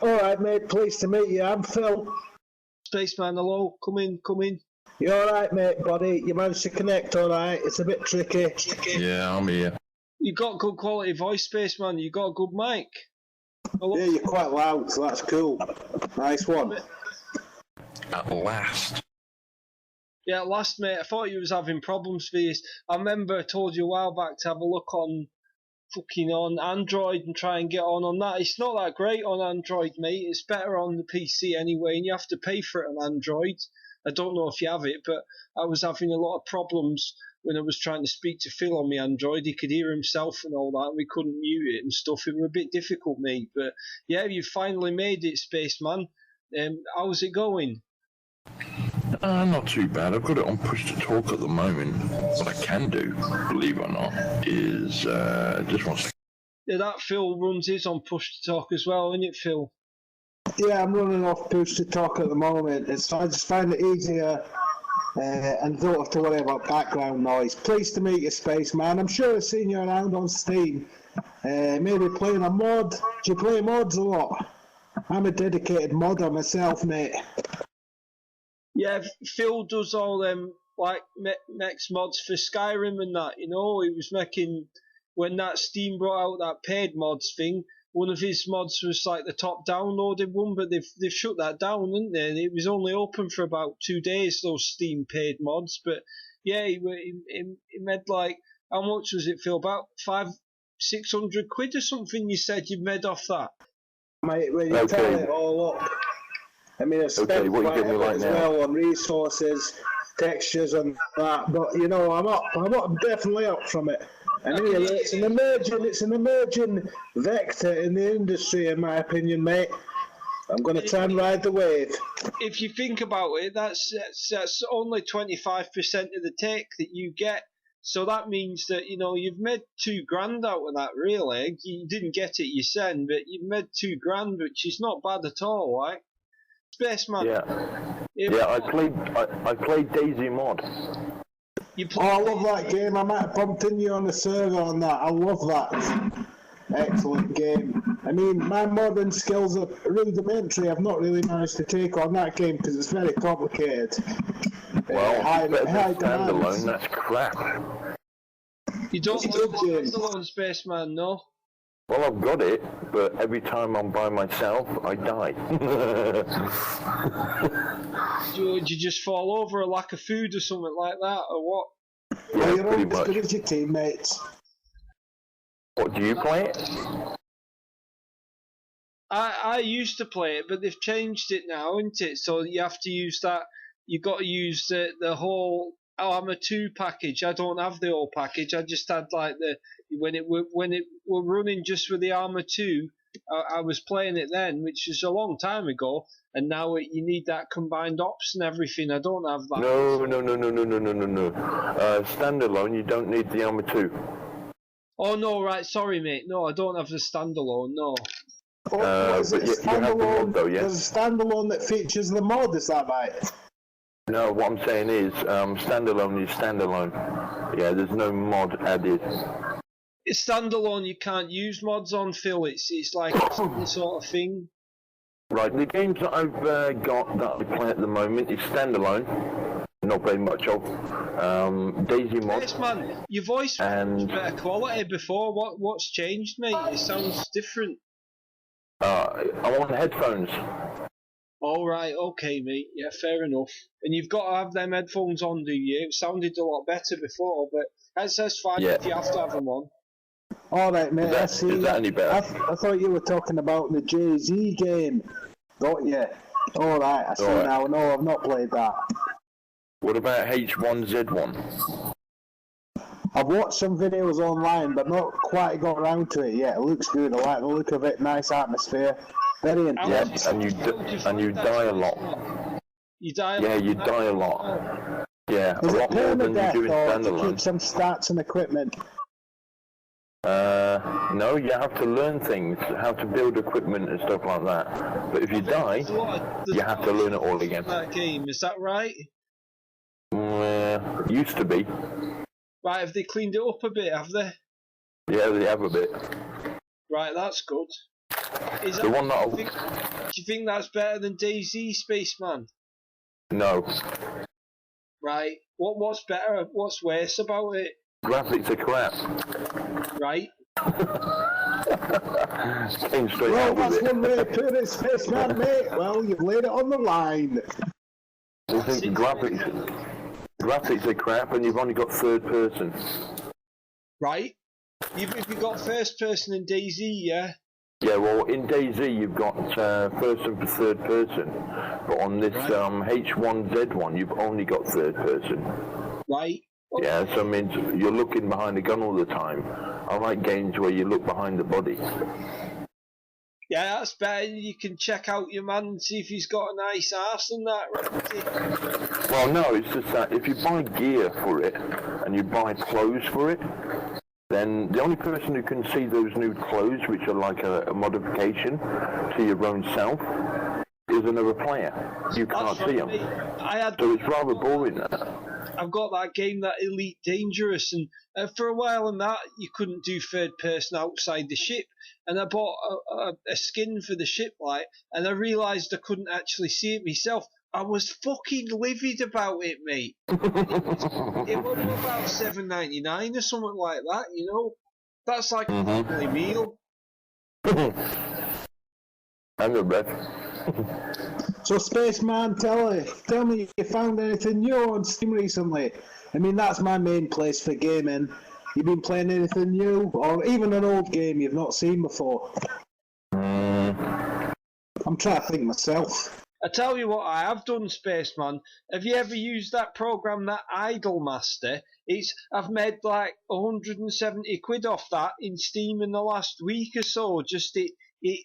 Alright, mate, pleased to meet you. I'm Phil. Spaceman, hello. Come in. You alright, mate, buddy? You managed to connect alright? It's a bit tricky. Yeah, I'm here. You got good quality voice, Spaceman. You got a good mic. Hello. Yeah, you're quite loud, so that's cool. Nice one. At last. Yeah, last mate, I thought you was having problems for this. I remember I told you a while back to have a look on Android and try and get on that. It's not that great on Android, mate. It's better on the PC anyway, and you have to pay for it on Android. I don't know if you have it, but I was having a lot of problems when I was trying to speak to Phil on my Android. He could hear himself and all that, and we couldn't mute it and stuff. It was a bit difficult, mate. But yeah, you finally made it, Spaceman. How's it going? Not too bad. I've got it on push to talk at the moment. What I can do, believe it or not, is just want to... Yeah, that Phil runs his on push to talk as well, isn't it, Phil? Yeah, I'm running off push to talk at the moment. I just find it easier and don't have to worry about background noise. Pleased to meet you, Spaceman. I'm sure I've seen you around on Steam. Maybe playing a mod. Do you play mods a lot? I'm a dedicated modder myself, mate. Yeah, Phil does all them like makes mods for Skyrim and that. You know, he was making when that Steam brought out that paid mods thing. One of his mods was like the top downloaded one, but they've shut that down, haven't they? It was only open for about 2 days, those Steam paid mods. But yeah, he made like, how much was it, Phil? About 500-600 quid or something. You said you made off that. Mate, when you tell it all up. I mean, I've spent quite a bit as well on resources, textures and that, but you know, I'm definitely up from it. And anyway, it's an emerging vector in the industry, in my opinion, mate. I'm going to try and ride the wave. If you think about it, that's only 25% of the take that you get. So that means that, you know, you've made $2,000 out of that, really. You didn't get it, you said, but you've made $2,000, which is not bad at all, right? Spaceman. Yeah, I played Daisy Mod. I love that game. I might have bumped into you on the server on that. I love that. Excellent game. I mean, my modern skills are rudimentary. I've not really managed to take on that game because it's very complicated. Well, high standalone, that's crap. You don't love standalone, Spaceman, no? Well, I've got it, but every time I'm by myself, I die. Did you just fall over a lack of food or something like that, or what? Yeah, you're always as good as your teammates. What, do you play it? I used to play it, but they've changed it now, isn't it? So you have to use that. You got to use the whole Armour 2 package. I don't have the whole package. I just had like when it were running just with the Armour 2. I was playing it then, which is a long time ago, and now you need that combined ops and everything. I don't have that. No. Standalone, you don't need the Armour 2. Oh no, right. Sorry, mate. No, I don't have the standalone. No. Is it you have the mod though, yeah? There's a standalone that features the mod, is that right? No, what I'm saying is, standalone is standalone. Yeah, there's no mod added. It's standalone, you can't use mods on, Phil. It's like a sort of thing. Right, the games that I've got that I play at the moment is standalone. Not very much of. Daisy Mod. Yes, man, your voice was better quality before. What's changed, mate? It sounds different. I'm on headphones. All right, okay, mate. Yeah, fair enough. And you've got to have them headphones on, do you? It sounded a lot better before, but that's fine if you have to have them on. All right, mate. Is that any better? I thought you were talking about the Jay-Z game. Got you? All right, I see now. No, I've not played that. What about H1Z1? I've watched some videos online, but not quite got around to it yet. It looks good. I like the look of it. Nice atmosphere. Very intense. Yeah, and you die a lot. You die a lot? Yeah, you die a lot. Yeah, Is a it lot more than you do in permadeath or to standalone. keep some stats and equipment? No, you have to learn things, how to build equipment and stuff like that. But if you die, you have to learn it all again. That game, is that right? Used to be. Right, have they cleaned it up a bit, have they? Yeah, they have a bit. Right, that's good. Is The that, one that do you think that's better than DayZ, Spaceman? No. Right. What's better? What's worse about it? Graphics are crap. Right. Came straight Well, out with that's it. one way to put it, Spaceman, mate. Well, you've laid it on the line. I think graphics are crap, and you've only got third person. Right. If you got first person in DayZ, yeah. Yeah, well, in DayZ you've got person for third person, but on this H1Z1 you've only got third person. Right. Okay. Yeah, so it means you're looking behind the gun all the time. I like games where you look behind the body. Yeah, that's better. You can check out your man and see if he's got a nice arse and that, right? Well, no, it's just that if you buy gear for it and you buy clothes for it, then the only person who can see those new clothes, which are like a modification to your own self, is another player. You can't see them. So it's rather boring. I've got that game, that Elite Dangerous, and for a while in that, you couldn't do third person outside the ship. And I bought a skin for the ship, like, and I realised I couldn't actually see it myself. I was fucking livid about it, mate. It was about $7.99 or something like that, you know. That's like a family meal. I'm your breath. So, Spaceman, tell me if you found anything new on Steam recently. I mean, that's my main place for gaming. You been playing anything new, or even an old game you've not seen before? I'm trying to think myself. I tell you what I have done, Spaceman. Have you ever used that program, that Idolmaster? I've made like 170 quid off that in Steam in the last week or so.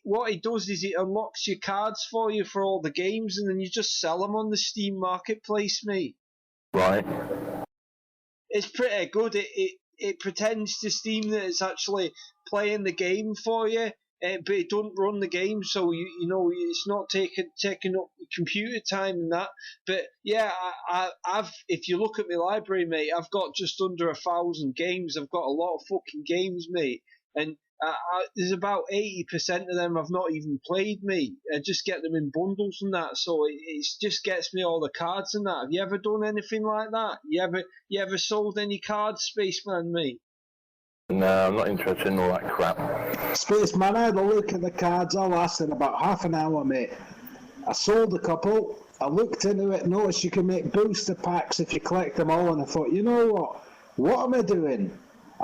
What it does is it unlocks your cards for you for all the games, and then you just sell them on the Steam marketplace, mate. Right. It's pretty good. It pretends to Steam that it's actually playing the game for you, but it don't run the game, so you know it's not taking up computer time and that. But yeah, I've if you look at my library, mate, I've got just under 1,000 games. I've got a lot of fucking games, mate, and there's about 80% of them I've not even played, mate. I just get them in bundles and that, so it just gets me all the cards and that. Have you ever done anything like that? You ever sold any cards, Spaceman, mate? No, I'm not interested in all that crap. Spaceman, I had a look at the cards. All lasted about half an hour, mate. I sold a couple. I looked into it, noticed you can make booster packs if you collect them all, and I thought, you know what? What am I doing?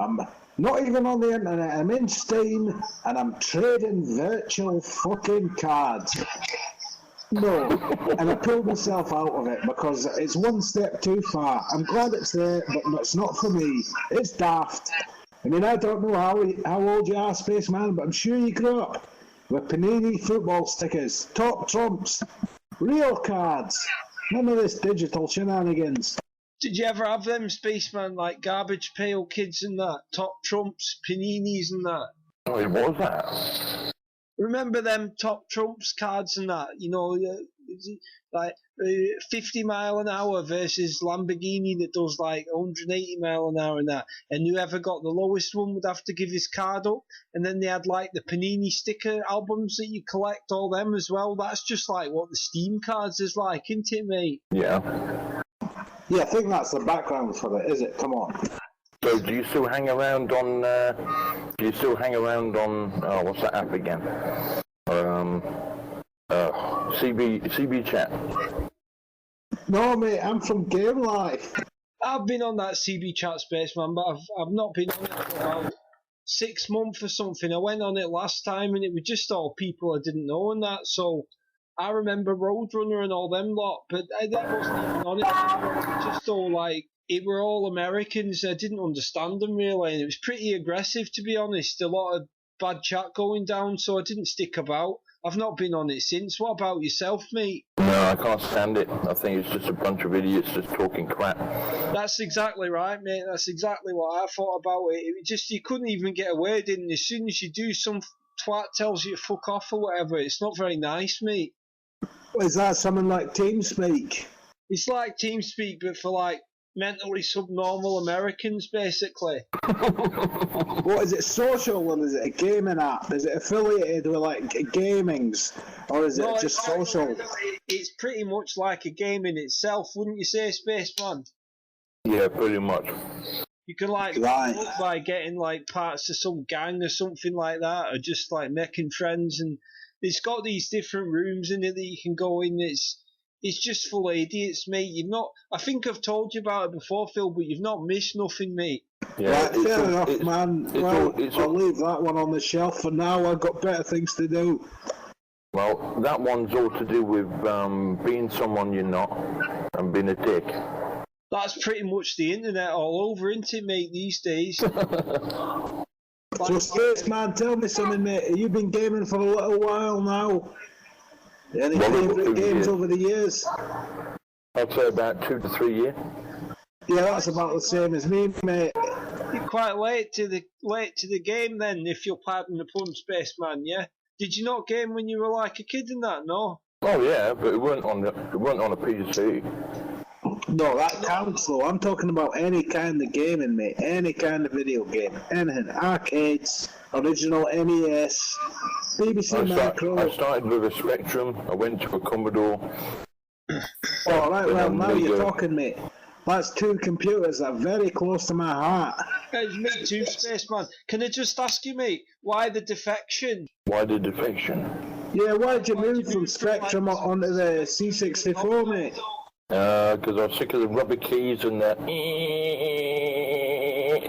I'm not even on the internet. I'm in Steam, and I'm trading virtual fucking cards. No, and I pulled myself out of it because it's one step too far. I'm glad it's there, but it's not for me. It's daft. I mean, I don't know how old you are, Spaceman, but I'm sure you grew up with Panini football stickers, top trumps, real cards, none of this digital shenanigans. Did you ever have them, Spaceman, like Garbage Pail Kids and that, top trumps, Paninis and that? Wait, what was that? Remember them top trumps cards and that? You know, like 50 mile an hour versus Lamborghini that does like 180 mile an hour and that. And whoever got the lowest one would have to give his card up. And then they had like the Panini sticker albums that you collect, all them as well. That's just like what the Steam cards is like, isn't it, mate? Yeah. Yeah, I think that's the background for it, is it? Come on. So do you still hang around on, what's that app again? CB Chat. No, mate, I'm from Gamelife. I've been on that CB Chat, Spaceman, but I've not been on it for about 6 months or something. I went on it last time and it was just all people I didn't know and that, so I remember Roadrunner and all them lot, but that wasn't even on it. It was just all like, it were all Americans. I didn't understand them really, and it was pretty aggressive, to be honest. A lot of bad chat going down, so I didn't stick about. I've not been on it since. What about yourself, mate? No, I can't stand it. I think it's just a bunch of idiots just talking crap. That's exactly right, mate. That's exactly what I thought about it. It just, you couldn't even get a word in. As soon as you do, some twat tells you to fuck off or whatever. It's not very nice, mate. Is that something like TeamSpeak? It's like TeamSpeak, but for like mentally subnormal Americans, basically. What is it, social, or is it a gaming app? Is it affiliated with like gamings, or is it just social? It's pretty much like a game in itself, wouldn't you say, Spaceman? Yeah, pretty much. You can like look by getting like parts of some gang or something like that, or just like making friends, and it's got these different rooms in it that you can go in. It's just full of idiots, mate. You've not. I think I've told you about it before, Phil, but you've not missed nothing, mate. Yeah, right, fair enough, man. Well, I'll leave that one on the shelf for now. I've got better things to do. Well, that one's all to do with being someone you're not and being a dick. That's pretty much the internet all over, isn't it, mate, these days? So, Spaceman, tell me something, mate. You've been gaming for a little while now. Any favourite games over the years? I'd say about 2 to 3 years. Yeah, that's about the same as me, mate. You're quite late to the game then, if you'll pardon the pun, Spaceman. Yeah. Did you not game when you were like a kid and that? No. Oh yeah, but it weren't on a PC. No, that counts though. I'm talking about any kind of gaming, mate. Any kind of video game. Anything. Arcades, original NES, BBC Micro. I started with a Spectrum. I went to a Commodore. Alright, well, now you're talking, mate. That's 2 computers that are very close to my heart. It's me too, Spaceman. Can I just ask you, mate, why the defection? Why the defection? Yeah, why'd you move from Spectrum onto the C64, mate? Because I was sick of the rubber keys and the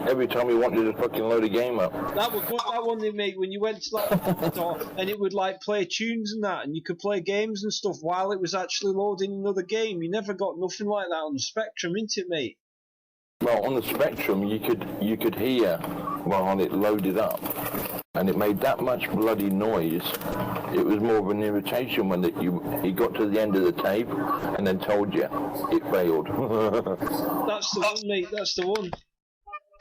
every time you wanted to fucking load a game up. That was good, that one they made when you went to that door and it would like play tunes and that, and you could play games and stuff while it was actually loading another game. You never got nothing like that on the Spectrum, innit, mate? Well, on the Spectrum, you could hear while it loaded up, and it made that much bloody noise. It was more of an irritation when he got to the end of the tape and then told you it failed. That's the one, mate. That's the one.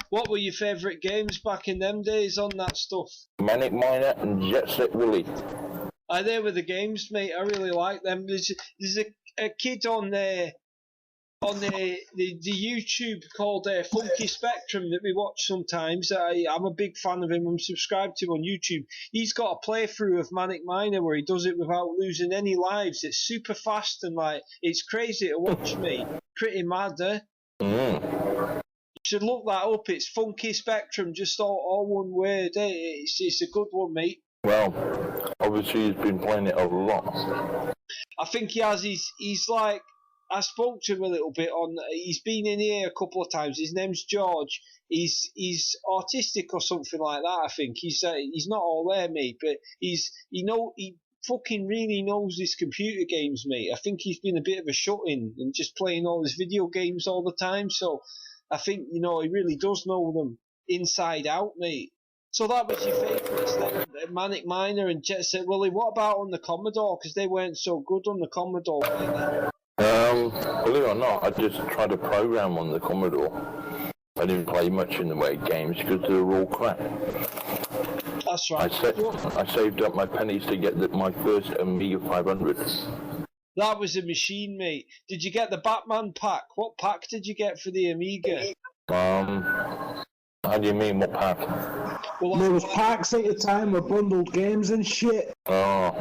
What were your favourite games back in them days on that stuff? Manic Miner and Jet Set Willy. They were the games, mate. I really like them. There's a kid on there. On the YouTube called Funky Spectrum that we watch sometimes. I'm a big fan of him. I'm subscribed to him on YouTube. He's got a playthrough of Manic Miner where he does it without losing any lives. It's super fast and like it's crazy to watch, me. Pretty mad, eh? You should look that up. It's Funky Spectrum, just all one word. Eh? It's a good one, mate. Well, obviously he's been playing it a lot. I think he has. He's like. I spoke to him a little bit on. He's been in here a couple of times. His name's George. He's autistic or something like that. I think he's not all there, mate. But he fucking really knows his computer games, mate. I think he's been a bit of a shut-in and just playing all his video games all the time. So I think he really does know them inside out, mate. So that was your favourites then, Manic Miner and Jet Set Willy. What about on the Commodore? Because they weren't so good on the Commodore, were they? Believe it or not, I just tried to program on the Commodore. I didn't play much in the way of games because they were all crap. That's right. I saved up my pennies to get my first Amiga 500. That was a machine, mate. Did you get the Batman pack? What pack did you get for the Amiga? How do you mean, what pack? Well, there was packs at the time with bundled games and shit. Oh.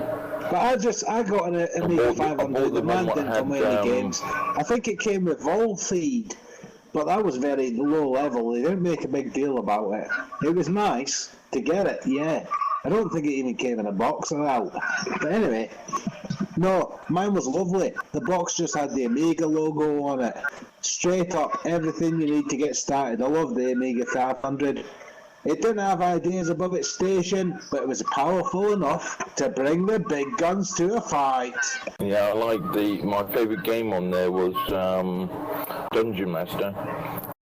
But I got an Amiga 500, the man didn't come with any games. I think it came with Vol Feed, but that was very low level. They didn't make a big deal about it. It was nice to get it, yeah. I don't think it even came in a box or out. But anyway, no, mine was lovely. The box just had the Amiga logo on it. Straight up, everything you need to get started. I love the Amiga 500. It didn't have ideas above its station, but it was powerful enough to bring the big guns to a fight. Yeah, I like my favourite game on there was Dungeon Master,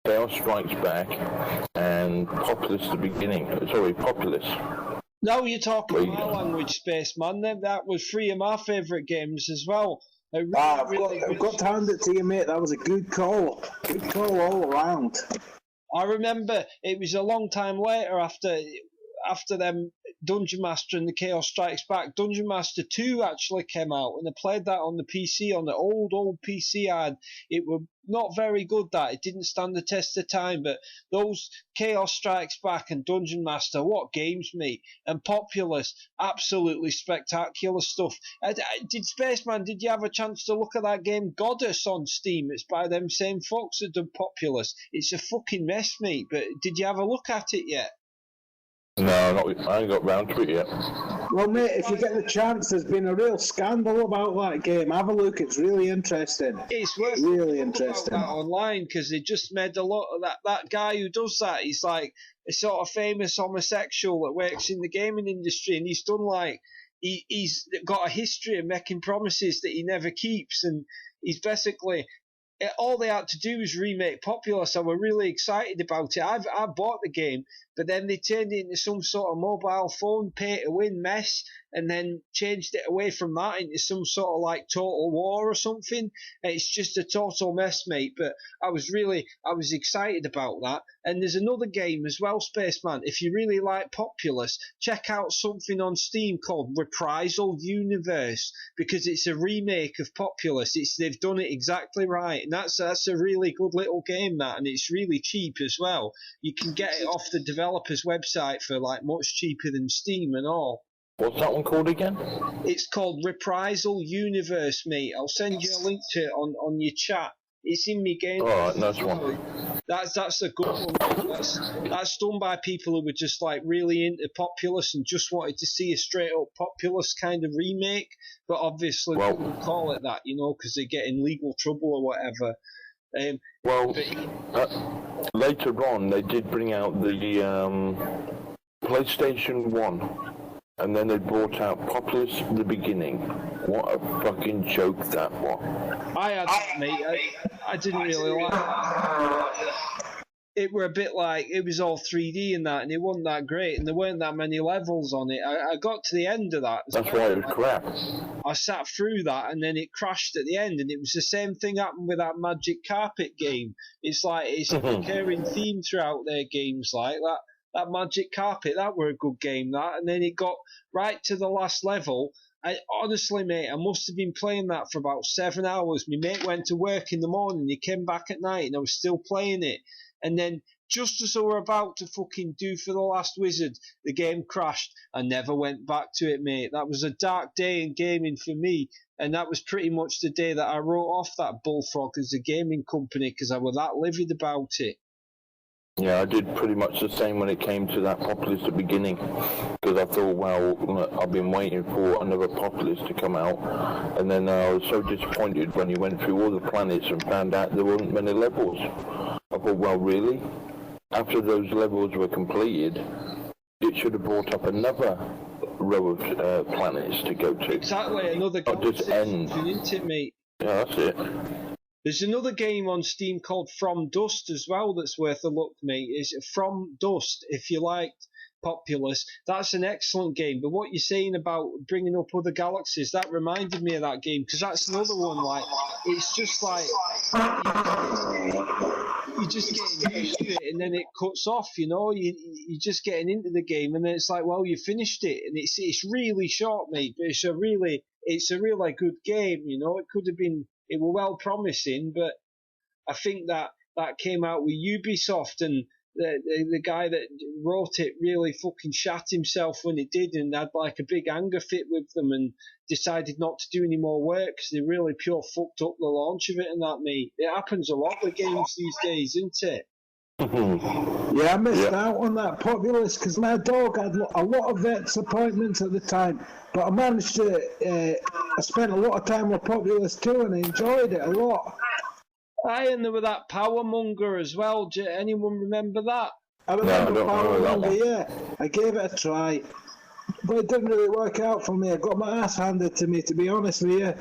Chaos Strikes Back, and Populous the beginning. Sorry, Populous. Now you're talking my language, Spaceman. That was 3 of my favourite games as well. I've got to hand it to you, mate. That was a good call. Good call all around. I remember it was a long time later after them Dungeon Master and the Chaos Strikes Back. Dungeon Master 2 actually came out, and I played that on the PC, on the old PC I had. It was not very good, that. It didn't stand the test of time, but those Chaos Strikes Back and Dungeon Master, what games, mate. And Populous, absolutely spectacular stuff. Did Spaceman, did you have a chance to look at that game Goddess on Steam? It's by them same folks that done Populous. It's a fucking mess, mate, but did you have a look at it yet? No, I ain't got round to it yet. Well, mate, if you get the chance, there's been a real scandal about that game. Have a look; it's really interesting. It's worth really interesting about that online, because they just made a lot of that guy who does that. He's like a sort of famous homosexual that works in the gaming industry, and he's done like he's got a history of making promises that he never keeps, and he's basically. All they had to do was remake Populous. I were really excited about it. I bought the game, but then they turned it into some sort of mobile phone pay-to-win mess, and then changed it away from that into some sort of like Total War or something. It's just a total mess, mate. But I was excited about that. And there's another game as well, Spaceman. If you really like Populous, check out something on Steam called Reprisal Universe, because it's a remake of Populous. They've done it exactly right, and that's a really good little game, that, and it's really cheap as well. You can get it off the developer's website for like much cheaper than Steam and all. What's that one called again? It's called Reprisal Universe, mate. I'll send you a link to it on your chat. It's in me game. Alright, nice one. That's a good one. That's done by people who were just like really into Populous and just wanted to see a straight up Populous kind of remake, but obviously they wouldn't call it that, because they get in legal trouble or whatever. Later on they did bring out the PlayStation 1. And then they brought out Populous the Beginning. What a fucking joke that was. I had that, mate. I didn't really like it. It were a bit like, it was all 3D and that, and it wasn't that great, and there weren't that many levels on it. I got to the end of that. That's why it was crap. I sat through that, and then it crashed at the end, and it was the same thing happened with that Magic Carpet game. It's like, it's a recurring theme throughout their games, like that. That Magic Carpet, that were a good game, that. And then it got right to the last level. Honestly, mate, I must have been playing that for about 7 hours. My mate went to work in the morning, he came back at night, and I was still playing it. And then, just as I were about to fucking do for the last wizard, the game crashed. I never went back to it, mate. That was a dark day in gaming for me. And that was pretty much the day that I wrote off that Bullfrog as a gaming company, because I was that livid about it. Yeah, I did pretty much the same when it came to that Populous at the beginning, because I thought, well, I've been waiting for another Populous to come out, and then I was so disappointed when you went through all the planets and found out there weren't many levels. I thought, well, really? After those levels were completed, it should have brought up another row of planets to go to. Exactly, another just end. Isn't it, mate? Yeah, that's it. There's another game on Steam called From Dust as well that's worth a look, mate. It's From Dust, if you liked Populous. That's an excellent game. But what you're saying about bringing up other galaxies, that reminded me of that game, because that's another one, like, it's just like, you're just getting used to it and then it cuts off, you're just getting into the game and then it's like, well, you finished it. And it's really short, mate, but it's a really good game, It could have been... It were well promising, but I think that came out with Ubisoft, and the guy that wrote it really fucking shat himself when it did, and had like a big anger fit with them, and decided not to do any more work because they really pure fucked up the launch of it and that, mate. It happens a lot with games these days, isn't it? Yeah, I missed out on that Populous because my dog had a lot of vet's appointments at the time, but I managed to, I spent a lot of time with Populous too and I enjoyed it a lot. Aye, and there were that Power Monger as well. Do anyone remember that? I remember Power Monger, yeah. I gave it a try, but it didn't really work out for me. I got my ass handed to me, to be honest with you.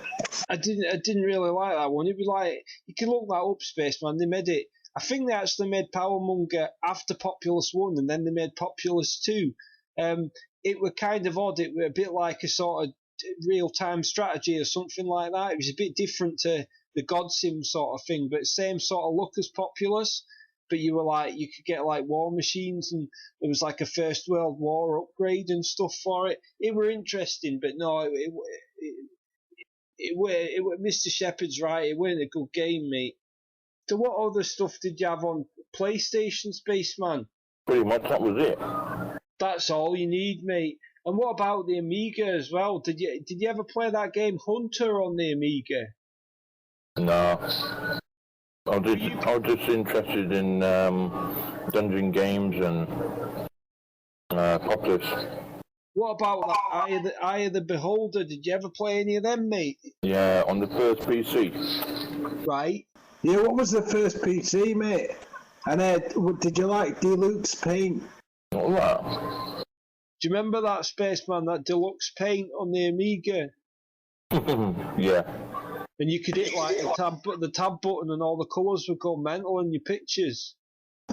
I didn't really like that one. It was like, you can look that up, Spaceman. They made it. I think they actually made Power Monger after Populous 1, and then they made Populous 2. It were kind of odd. It were a bit like a sort of real-time strategy or something like that. It was a bit different to the God Sim sort of thing, but same sort of look as Populous. but you could get like war machines, and there was like a First World War upgrade and stuff for it. It were interesting, but no, it were Mr. Shepherd's right. It weren't a good game, mate. So what other stuff did you have on PlayStation, Spaceman? Pretty much that was it. That's all you need, mate. And what about the Amiga as well? Did you ever play that game Hunter on the Amiga? No. I was just interested in dungeon games and Populous. What about that Eye of the Beholder? Did you ever play any of them, mate? Yeah, on the first PC. Right. Yeah, what was the first PC, mate? And did you like Deluxe Paint? All that. Do you remember that, Spaceman, that Deluxe Paint on the Amiga? Yeah. And you could hit like the tab button and all the colours would go mental in your pictures.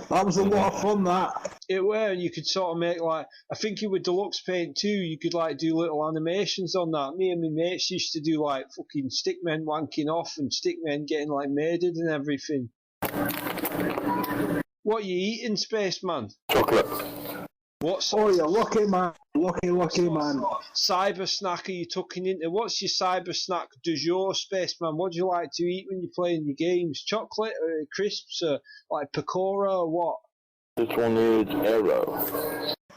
That was a lot of fun, that. It were, and you could sort of make like, I think it with Deluxe Paint too, you could like do little animations on that. Me and my mates used to do like fucking stickmen wanking off and stickmen getting like murdered and everything. What are you eating, Spaceman? Chocolate. Oh, you're lucky, man. Lucky man. Cyber snack are you tucking into? What's your cyber snack du jour, Spaceman? What do you like to eat when you're playing your games? Chocolate or crisps or like pakora or what? This one is Aero.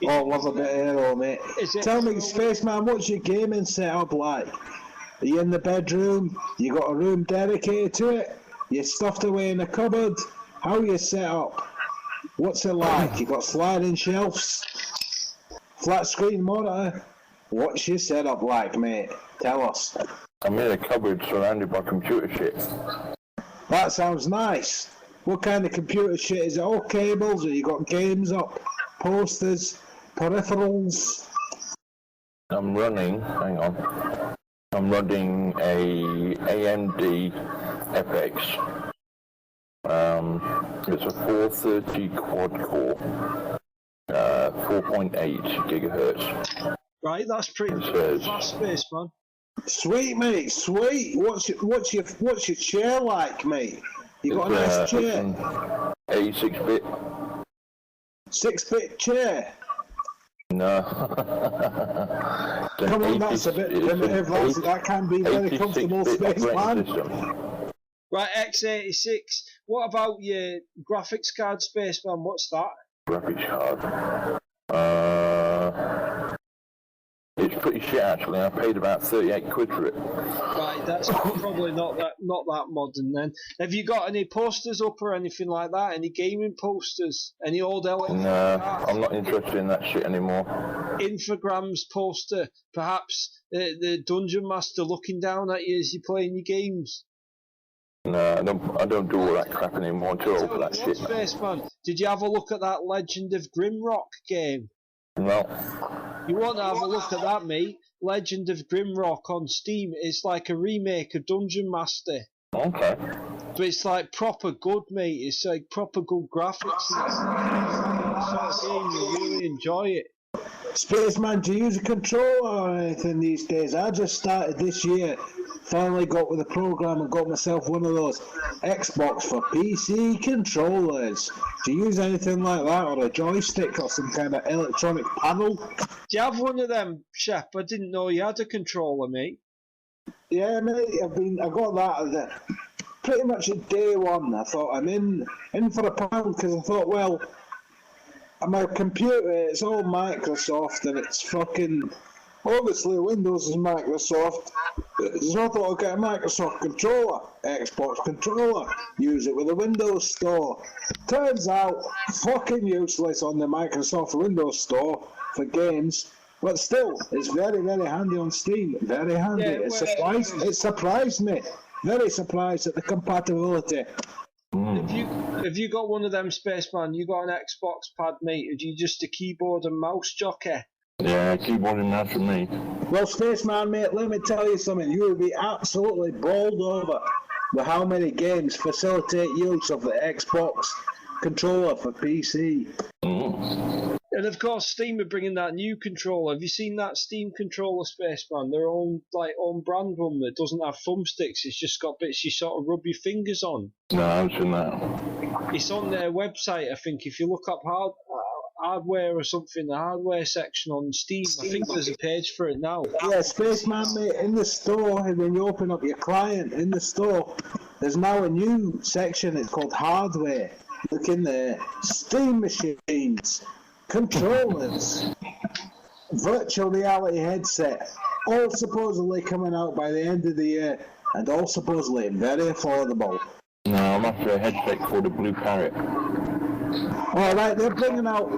Oh, love a bit of Aero, mate. Tell me, Spaceman, what's your gaming setup like? Are you in the bedroom? You got a room dedicated to it? You're stuffed away in a cupboard? How are you set up? What's it like? You got sliding shelves? Flat screen monitor? What's your setup like, mate? Tell us. I'm in a cupboard surrounded by computer shit. That sounds nice. What kind of computer shit? Is it all cables, or you got games up, posters, peripherals? I'm running a AMD FX. It's a 430 quad core, 4.8 gigahertz. Right, that's pretty fast, Spaceman. Sweet, mate, sweet. What's your chair like, mate? You got a nice chair. A 6-bit. 6-bit chair. No. Come on, that's a bit primitive. That can be very comfortable, Spaceman. Right, x86. What about your graphics card, Spaceman? What's that? Graphics card. It's pretty shit actually. I paid about 38 quid for it. Right, that's probably not that modern then. Have you got any posters up or anything like that? Any gaming posters? Any old electronic? No, I'm not interested in that shit anymore. Infograms poster, perhaps the Dungeon Master looking down at you as you're playing your games. No, I don't do all that crap anymore until I open that shit. Spaceman, did you have a look at that Legend of Grimrock game? No. You want to have a look at that, mate? Legend of Grimrock on Steam. It's like a remake of Dungeon Master. Okay. But it's like proper good, mate. It's like proper good graphics. And it's sort of game, you really enjoy it. Spaceman, do you use a controller or anything these days? I just started this year. Finally got with the program and got myself one of those Xbox for PC controllers. Do you use anything like that, or a joystick, or some kind of electronic panel? Do you have one of them, Shep? I didn't know you had a controller, mate. Yeah, mate. I got that pretty much at day one. I thought I'm in for a pound, because I thought, well, my computer, it's all Microsoft and it's fucking obviously Windows is Microsoft, so I thought I'd get a Microsoft controller, Xbox controller, use it with a Windows Store. Turns out fucking useless on the Microsoft Windows Store for games, but still it's very, very handy on Steam. Very handy. It surprised me. Very surprised at the compatibility. Have you got one of them, Spaceman? You got an Xbox pad, mate? Are you just a keyboard and mouse jockey? Yeah, keyboard and mouse for me. Well, Spaceman, mate, let me tell you something. You would be absolutely bowled over with how many games facilitate use of the Xbox controller for PC. And of course, Steam are bringing that new controller. Have you seen that Steam controller, Spaceman? Their own own brand one that doesn't have thumbsticks. It's just got bits you sort of rub your fingers on. No, I haven't seen that. It's on their website, I think. If you look up hardware or something, the hardware section on Steam, I think there's a page for it now. Yeah, Spaceman, mate, in the store, and when you open up your client in the store, there's now a new section. It's called hardware. Look in there. Steam machines, controllers, virtual reality headset, all supposedly coming out by the end of the year, and all supposedly very affordable. No, I'm after a headset called a Blue Parrot. Alright, they're bringing out,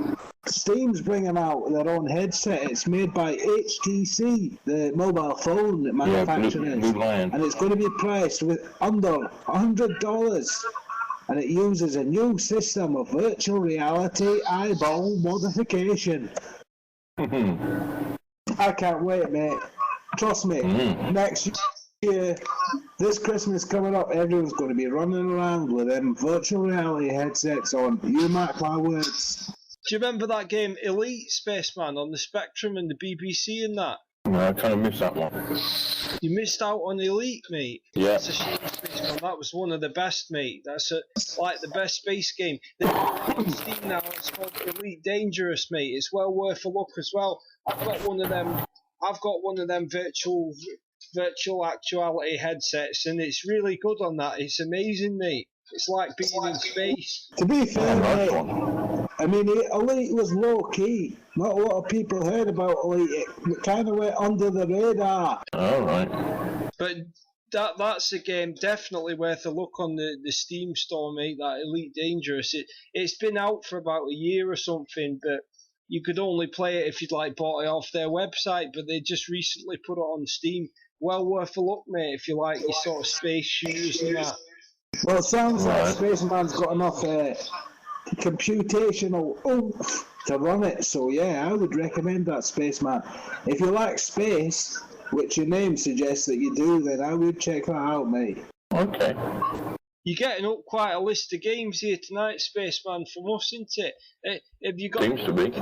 Steam's bringing out their own headset. It's made by HTC, the mobile phone that manufacturers, Blue Lion. and it's going to be priced with under $100. And it uses a new system of virtual reality eyeball modification. I can't wait, mate. Trust me, next year, this Christmas coming up, everyone's going to be running around with them virtual reality headsets on. You mark my words. Do you remember that game Elite, Spaceman, on the Spectrum and the BBC and that? No, I kind of missed that one. You missed out on Elite, mate. Yeah. That's a shame, Spaceman. That was one of the best, mate. That's like the best space game. They've got on Steam now. It's called Elite Dangerous, mate. It's well worth a look as well. I've got one of them virtual actuality headsets, and it's really good on that. It's amazing, mate. It's like being in space. To be fair, mate, I mean, Elite was low key. Not a lot of people heard about Elite. It kind of went under the radar. All right. But that's a game definitely worth a look on the Steam store, mate. That Elite Dangerous. It's been out for about a year or something, but you could only play it if you'd bought it off their website. But they just recently put it on Steam. Well worth a look, mate, if you like your sort of space shooters and that. Well, it sounds like Spaceman's got enough computational oomph to run it, so yeah, I would recommend that, Spaceman. If you like space, which your name suggests that you do, then I would check that out, mate. Okay. You're getting up quite a list of games here tonight, Spaceman, from us, isn't it? Have you got Seems to be.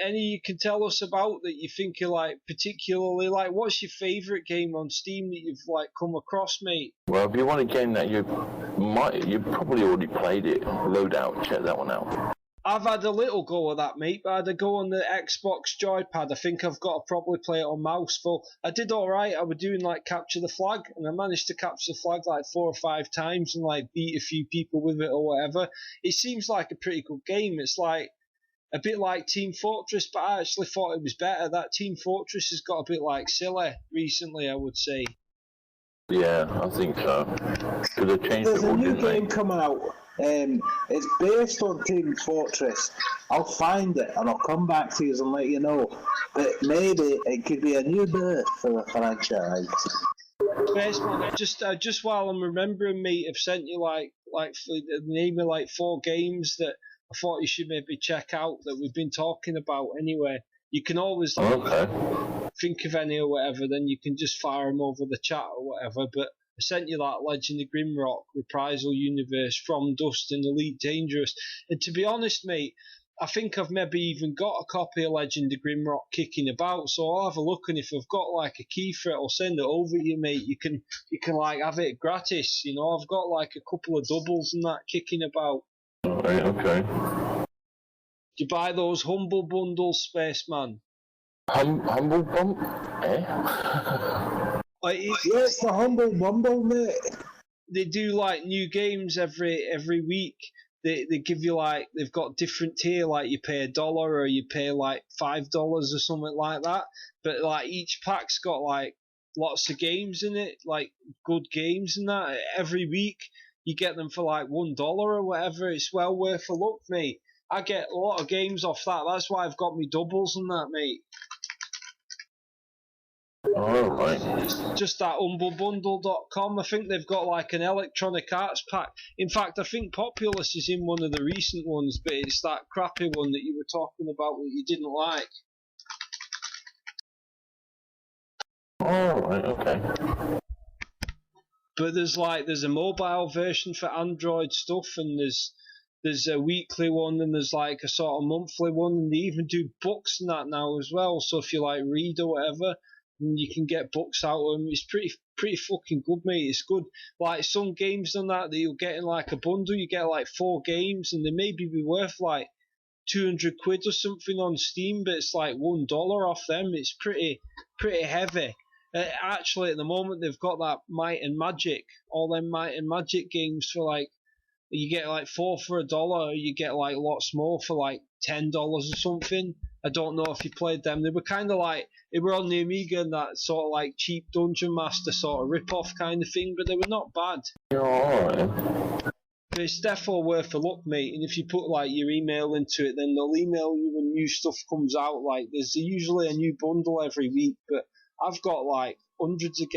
any you can tell us about that you think you particularly like? What's your favourite game on Steam that you've come across, mate? Well, if you want a game that you've probably already played it, Loadout, check that one out. I've had a little go of that, mate, but I had a go on the Xbox Joypad. I think I've got to probably play it on mouse full. I did alright. I was doing capture the flag, and I managed to capture the flag 4 or 5 times and beat a few people with it or whatever. It seems like a pretty good game. It's a bit like Team Fortress, but I actually thought it was better. That Team Fortress has got a bit silly recently, I would say. Yeah, I think so. Because they changed There's it all, a new didn't they? game coming out. It's based on Team Fortress. I'll find it and I'll come back to you and let you know. But maybe it could be a new birth for the franchise. Spaceman, just while I'm remembering, mate, I've sent you the name of 4 games that I thought you should maybe check out that we've been talking about anyway. You can always think of any or whatever, then you can just fire them over the chat or whatever. But I sent you that Legend of Grimrock, Reprisal Universe, From Dust and Elite Dangerous. And to be honest, mate, I think I've maybe even got a copy of Legend of Grimrock kicking about, so I'll have a look, and if I've got a key for it, I'll send it over to you, mate. You can have it gratis, I've got a couple of doubles and that kicking about. Alright, okay. Do you buy those Humble Bundles, Spaceman? Humble Bump? Eh? Yes, the Humble Bumble, mate. They do new games every week. They give you they've got different tier, you pay $1 or you pay $5 or something like that. But each pack's got lots of games in it, good games and that. Every week you get them for $1 or whatever. It's well worth a look, mate. I get a lot of games off that. That's why I've got me doubles and that, mate. Alright. Just that humblebundle.com. I think they've got an Electronic Arts pack. In fact, I think Populous is in one of the recent ones, but it's that crappy one that you were talking about that you didn't like. Alright, okay. But there's a mobile version for Android stuff, and there's there's a weekly one and there's like a sort of monthly one, and they even do books and that now as well. So if you like read or whatever, and you can get books out of them. It's pretty fucking good, mate. It's good. Like some games on that you'll get in like a bundle. You get like 4 games, and they maybe be worth like 200 quid or something on Steam, but it's like $1 off them. It's pretty heavy. Actually, at the moment they've got that Might and Magic, all them Might and Magic games for like. You get like 4 for $1, or you get like lots more for like $10 or something. I don't know if you played them. They were kind of like, they were on the Amiga and that sort of like cheap Dungeon Master sort of rip-off kind of thing, but they were not bad. You're alright. But it's definitely worth a look, mate. And if you put like your email into it, then they'll email you when new stuff comes out. Like there's usually a new bundle every week, but I've got like hundreds of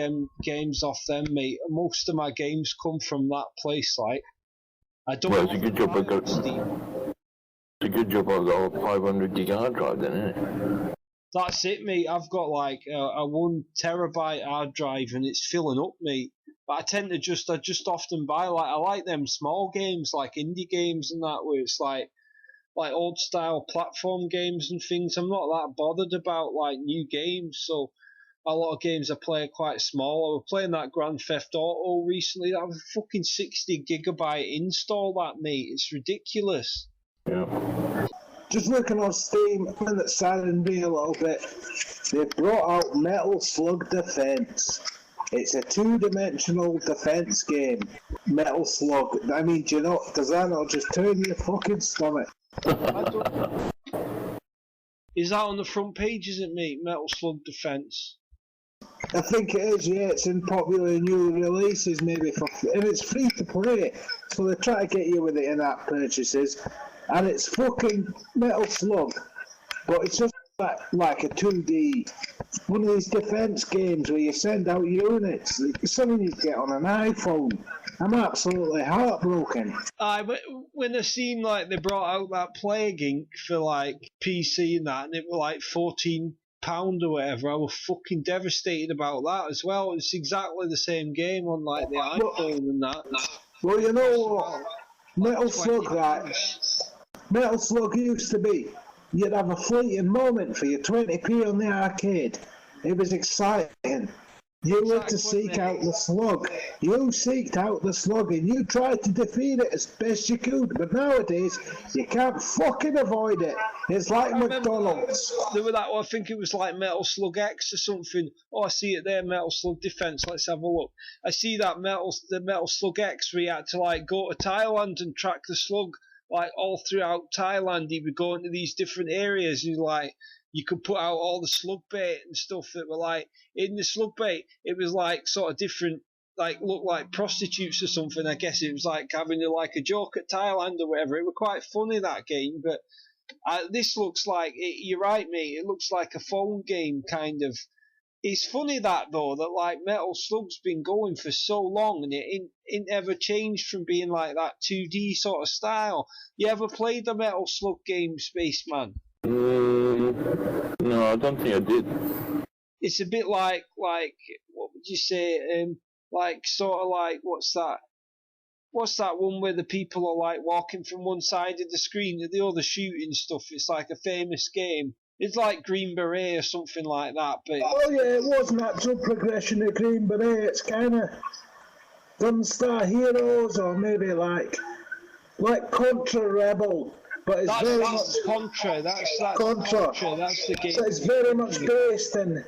games off them, mate. Most of my games come from that place, like. I don't Well, it's a good job I got a 500 gig hard drive then, isn't it? That's it, mate. I've got like a 1 terabyte hard drive and it's filling up, mate. But I tend to I just often buy like, I like them small games, like indie games and that, where it's like old style platform games and things. I'm not that bothered about like new games, so a lot of games I play are quite small. I was playing that Grand Theft Auto recently. That was a fucking 60 gigabyte install, that, mate. It's ridiculous. Yeah. Just looking on Steam, and that saddened me a little bit. They brought out Metal Slug Defense. It's a 2-dimensional defense game. Metal Slug. I mean, do you know, does that not just turn your fucking stomach? Is that on the front page, is it, mate? Metal Slug Defense. I think it is, yeah. It's in popular new releases, maybe, and it's free to play. So they try to get you with it in-app purchases, and it's fucking Metal Slug, but it's just like a 2D, one of these defense games where you send out units. It's something you get on an iPhone. I'm absolutely heartbroken. But when I seen like they brought out that Plague Inc. for like PC and that, and it was like £14 or whatever, I was fucking devastated about that as well. It's exactly the same game on like the iPhone and that. Well, you know what? Metal Slug, right? Metal Slug used to be, you'd have a fleeting moment for your 20p on the arcade. It was exciting. You had to seek out the slug. You seeked out the slug and you tried to defeat it as best you could. But nowadays, you can't fucking avoid it. It's like McDonald's. There were that, I think it was like Metal Slug X or something. Oh, I see it there, Metal Slug Defense. Let's have a look. I see that the Metal Slug X where you had to like go to Thailand and track the slug like all throughout Thailand. You would go into these different areas and you could put out all the slug bait and stuff that were like in the slug bait. It was like sort of different, like looked like prostitutes or something. I guess it was like having like a joke at Thailand or whatever. It was quite funny, that game, but this looks like you're right, mate. It looks like a phone game kind of. It's funny that though that like Metal Slug's been going for so long and it never changed from being like that 2D sort of style. You ever played the Metal Slug game, Spaceman? No, I don't think I did. It's a bit like what would you say? Like sort of like what's that? What's that one where the people are like walking from one side of the screen to the other shooting stuff? It's like a famous game. It's like Green Beret or something like that. But oh yeah, it was natural progression of Green Beret. It's kind of Gunstar Heroes or maybe like Contra Rebel. But it's that's Contra. That's Contra. That's the game. So it's very much based in,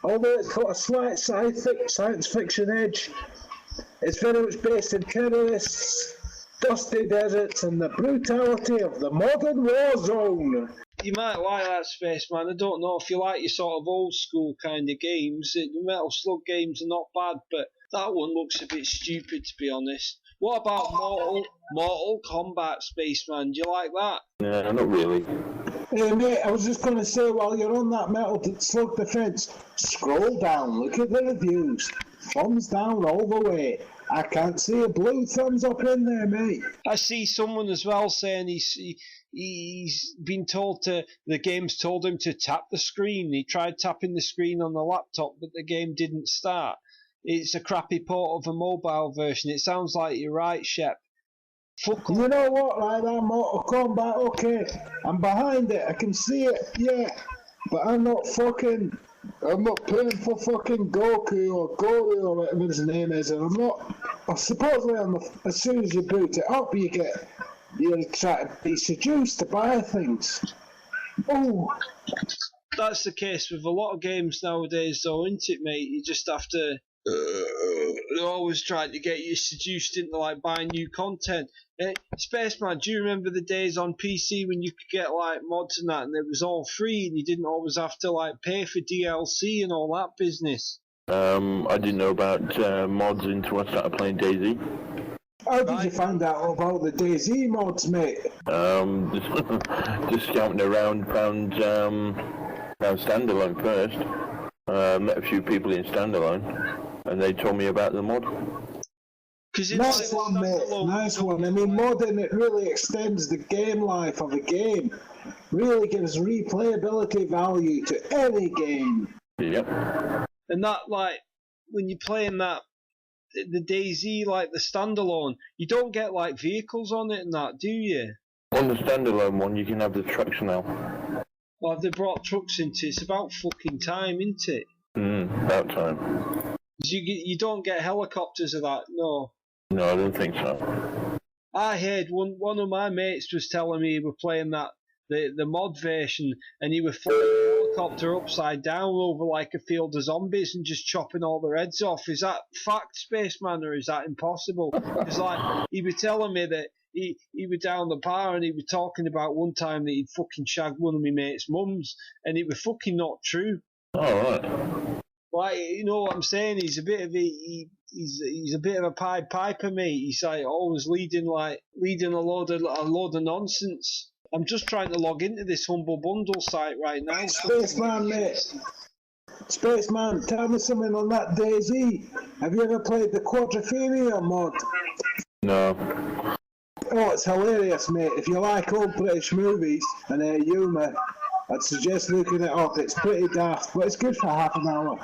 although it's got a slight science fiction edge, it's very much based in terrorists, dusty deserts, and the brutality of the modern war zone. You might like that, Spaceman. I don't know if you like your sort of old school kind of games. The Metal Slug games are not bad, but that one looks a bit stupid, to be honest. What about Mortal Kombat, Spaceman? Do you like that? No, not really. Hey mate, I was just going to say, while you're on that Metal Slug Defense, scroll down, look at the reviews. Thumbs down all the way. I can't see a blue thumbs up in there, mate. I see someone as well saying he's been told the game's told him to tap the screen. He tried tapping the screen on the laptop, but the game didn't start. It's a crappy port of a mobile version. It sounds like you're right, Shep. Fuck You know what, like that Mortal Kombat, okay, I'm behind it, I can see it, yeah, but I'm not paying for fucking Goku or Goru or whatever his name is, and I'm not, supposedly as soon as you boot it up, you try to be seduced to buy things. Oh. That's the case with a lot of games nowadays, though, isn't it, mate? You just have to. They're always trying to get you seduced into like buying new content. Spaceman, do you remember the days on PC when you could get like mods and that, and it was all free, and you didn't always have to like pay for DLC and all that business? I didn't know about mods until I started playing DayZ. How did you find out about the DayZ mods, mate? Just scouting around, found Standalone first. Met a few people in Standalone, and they told me about the mod. Nice one, mate. Nice one. I mean, modding, it really extends the game life of a game. Really gives replayability value to any game. Yep. And that, like, when you're playing that, the DayZ, like the standalone, you don't get like vehicles on it and that, do you? On the standalone one, you can have the trucks now. Well, if they brought trucks into it, it's about fucking time, isn't it? About time. You don't get helicopters of that, no. No, I don't think so. I heard one of my mates was telling me he were playing that the mod version, and he was flying a helicopter upside down over like a field of zombies and just chopping all their heads off. Is that fact, Spaceman, or is that impossible? It's like he was telling me that he was down the bar and he was talking about one time that he'd fucking shagged one of my mates' mums, and it was fucking not true. All right. Like, you know what I'm saying? He's a bit of a he's a bit of a Pied Piper, mate. He's like always leading a load of nonsense. I'm just trying to log into this Humble Bundle site right now. Spaceman, mate. Spaceman, tell me something on that DayZ. Have you ever played the Quadrophenia mod? No. Oh, it's hilarious, mate. If you like old British movies and humour, I'd suggest looking it up. It's pretty daft, but it's good for half an hour.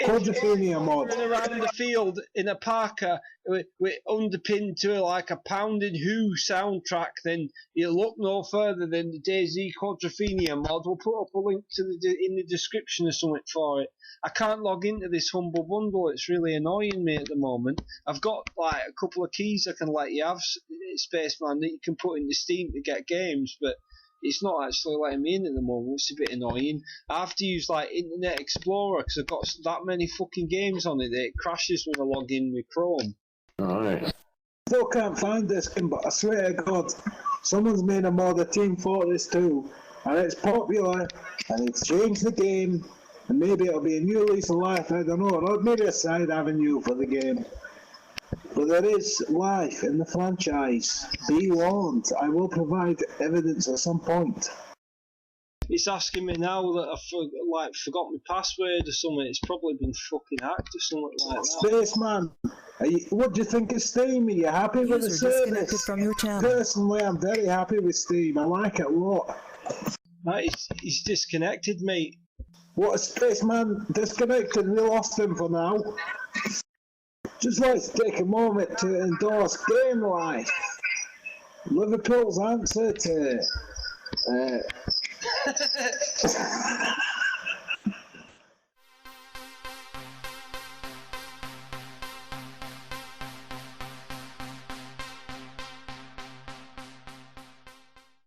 Quadrophenia mod. Running around the field in a parka with underpinned to like a pounding Who soundtrack, then you look no further than the DayZ Quadrophenia mod. We'll put up a link to in the description or something for it. I can't log into this Humble Bundle. It's really annoying me at the moment. I've got like a couple of keys I can let you have, Spaceman, that you can put into Steam to get games, but it's not actually letting me in at the moment. It's a bit annoying. I have to use like Internet Explorer because I've got that many fucking games on it that it crashes when I log in with Chrome. Alright. Still can't find this game, but I swear to God, someone's made a mod of Team Fortress 2, and it's popular, and it's changed the game, and maybe it'll be a new lease of life, I don't know, or maybe a side avenue for the game. But there is life in the franchise. Be warned, I will provide evidence at some point. It's asking me now that I forgot my password or something. It's probably been fucking hacked or something like that. Spaceman, what do you think of Steam? Are you happy with the service? From your channel. Personally, I'm very happy with Steam. I like it a lot. He's disconnected, mate. What, a Spaceman disconnected? We lost him for now. Just like to take a moment to endorse Gamelife, Liverpool's answer to